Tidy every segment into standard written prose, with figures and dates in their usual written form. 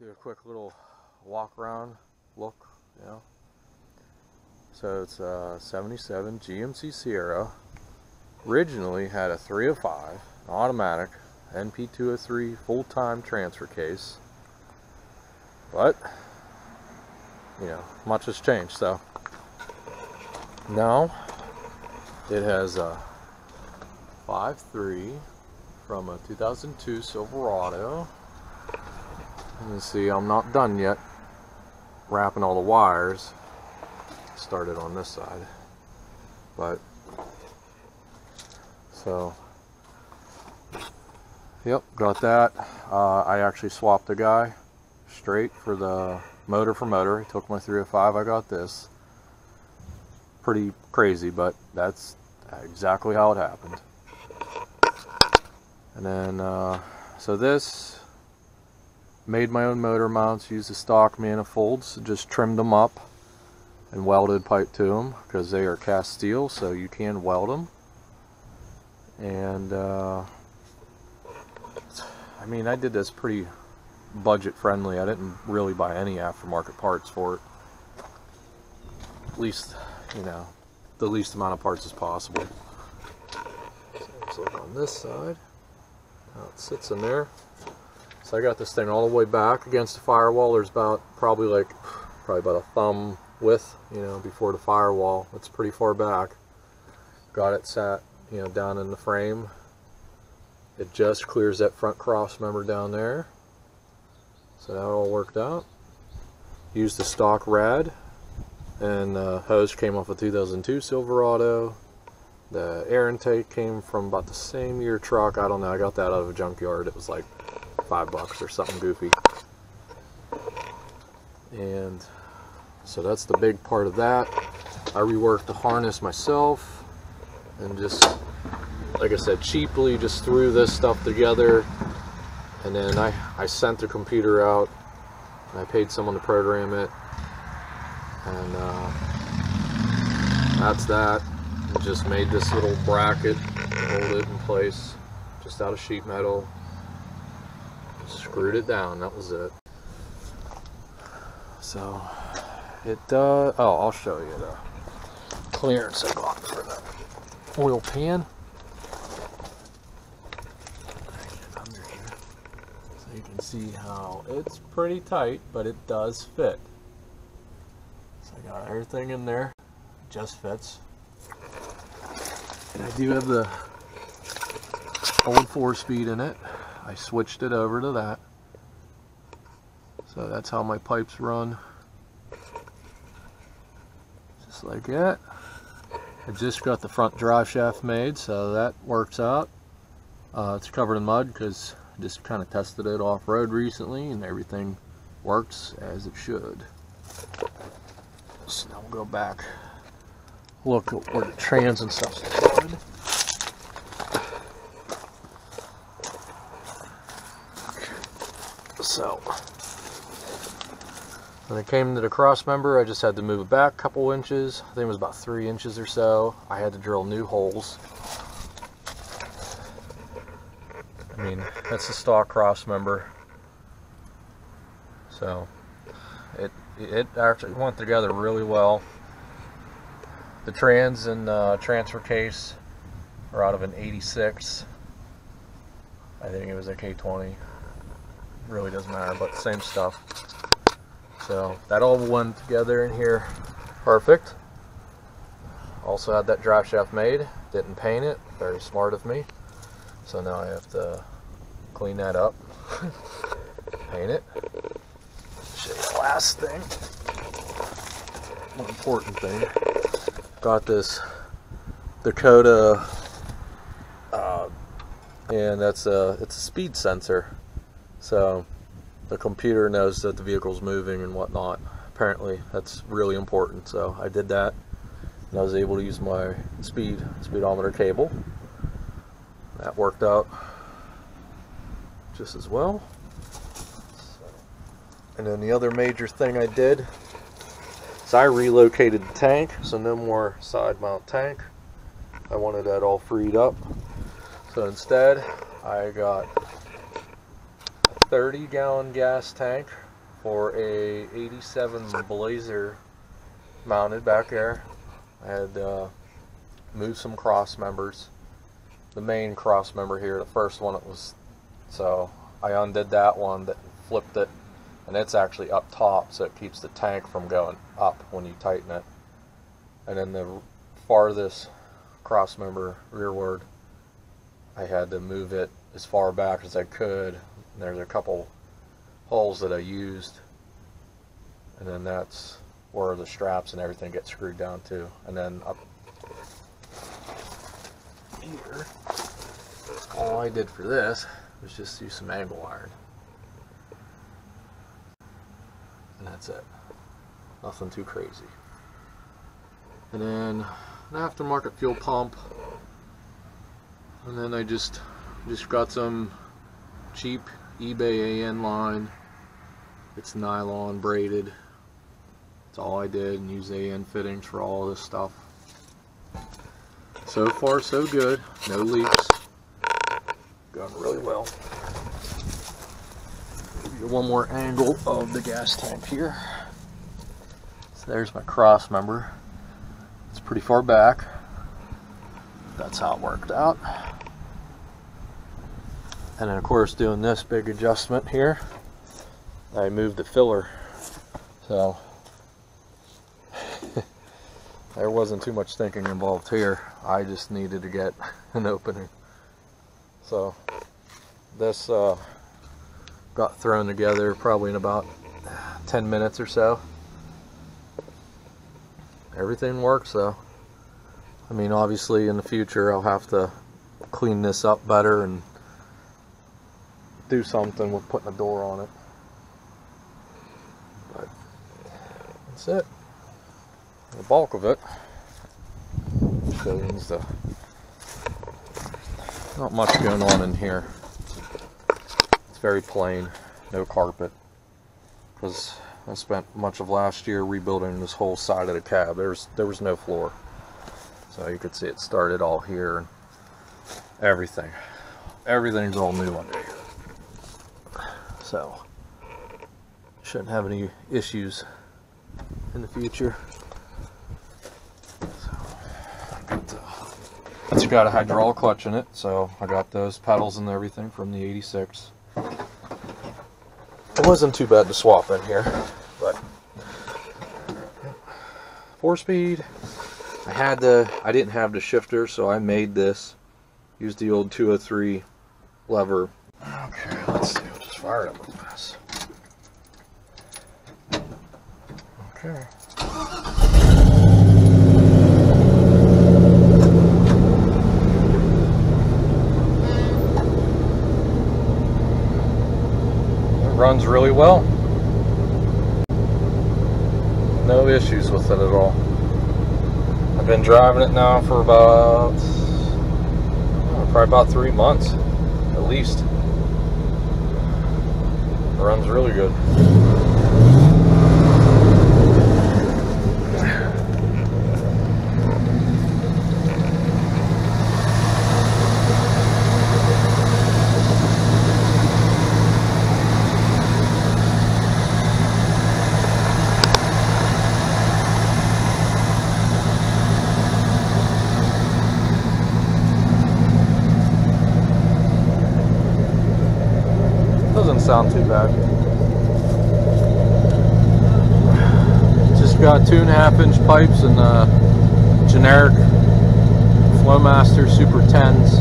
do a quick little walk around look, you know. So it's a 77 GMC Sierra. Originally had a 305, an automatic, NP203 full-time transfer case. But, you know, much has changed, so now it has a 5.3 from a 2002 Silverado. You can see I'm not done yet wrapping all the wires. Started on this side, but so yep, got that. I actually swapped the guy straight for the motor for motor. I took my 305, I got this. Pretty crazy, but that's exactly how it happened. And then so this, made my own motor mounts, used the stock manifolds, just trimmed them up and welded pipe to them because they are cast steel, so you can weld them. And I mean, I did this pretty budget friendly. I didn't really buy any aftermarket parts for it. At least, you know, the least amount of parts as possible. So let's look on this side. How it sits in there. So I got this thing all the way back against the firewall. There's probably about a thumb width, you know, before the firewall. It's pretty far back. Got it sat, you know, down in the frame. It just clears that front cross member down there. So that all worked out. Used the stock rad, and the hose came off a 2002 Silverado. The air intake came from about the same year truck. I don't know, I got that out of a junkyard. It was like $5 or something goofy. And so that's the big part of that. I reworked the harness myself and just, like I said, cheaply just threw this stuff together. And then I sent the computer out and I paid someone to program it. And that's that. I just made this little bracket, hold it in place, just out of sheet metal. Screwed it down, that was it. So it oh, I'll show you the clearance I got for the oil pan. Under here, so you can see how it's pretty tight, but it does fit. So I got everything in there, just fits. And I do have the old 4-speed in it. I switched it over to that. So that's how my pipes run. Just like that. I just got the front drive shaft made, so that works out. It's covered in mud because I just kind of tested it off-road recently and everything works as it should. So now we'll go back, look at where the trans and stuff's good. So when it came to the cross member, I just had to move it back a couple inches. I think it was about 3 inches or so. I had to drill new holes. I mean, that's the stock cross member. So it actually went together really well. The trans and transfer case are out of an 86. I think it was a K20. Really doesn't matter, but same stuff. So that all went together in here perfect. Also had that drive shaft made, didn't paint it, very smart of me. So now I have to clean that up, paint it. Show you the last thing, more important thing. Got this Dakota, and it's a speed sensor. So the computer knows that the vehicle's moving and whatnot. Apparently that's really important. So I did that, and I was able to use my speedometer cable. That worked out just as well. And then the other major thing I did is I relocated the tank, so no more side mount tank. I wanted that all freed up. So instead I got a 30-gallon gas tank for a 87 Blazer mounted back there. I had moved some cross members. The main cross member here, the first one, it was, so I undid that one, that flipped it, and it's actually up top, so it keeps the tank from going up when you tighten it. And then the farthest cross member rearward, I had to move it as far back as I could. And there's a couple holes that I used, and then that's where the straps and everything get screwed down to. And then up here, all I did for this was just use some angle iron, and that's it. Nothing too crazy. And then an aftermarket fuel pump, and then I just got some cheap eBay AN line. It's nylon braided. That's all I did, and use AN fittings for all this stuff. So far so good, no leaks, going really well. Give you one more angle of the gas tank here. So there's my cross member. It's pretty far back. That's how it worked out. And then of course, doing this big adjustment here, I moved the filler. So there wasn't too much thinking involved here. I just needed to get an opening. So this got thrown together probably in about 10 minutes or so. Everything works though. I mean, obviously in the future I'll have to clean this up better and do something with putting a door on it. But that's it. The bulk of it. So not much going on in here. It's very plain, no carpet, because I spent much of last year rebuilding this whole side of the cab. There was no floor, so you could see it started all here, and everything's all new under here. So shouldn't have any issues in the future. It's got a hydraulic clutch in it, so I got those pedals and everything from the 86. It wasn't too bad to swap in here, but 4-speed. I didn't have the shifter, so I made this. Used the old 203 lever. Okay, let's see. I'll just fire it up real fast. Okay. Runs really well. No issues with it at all. I've been driving it now for probably about 3 months at least. It runs really good. Doesn't sound too bad. Just got 2.5-inch pipes and generic Flowmaster Super 10s.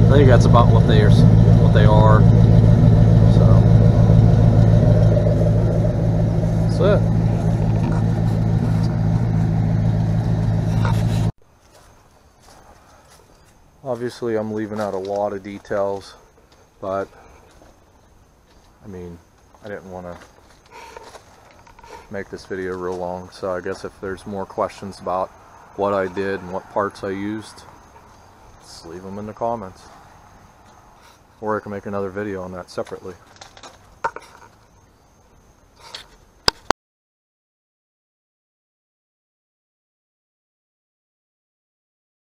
I think that's about what they are. So that's it. Obviously, I'm leaving out a lot of details, but I mean, I didn't want to make this video real long, so I guess if there's more questions about what I did and what parts I used, just leave them in the comments. Or I can make another video on that separately.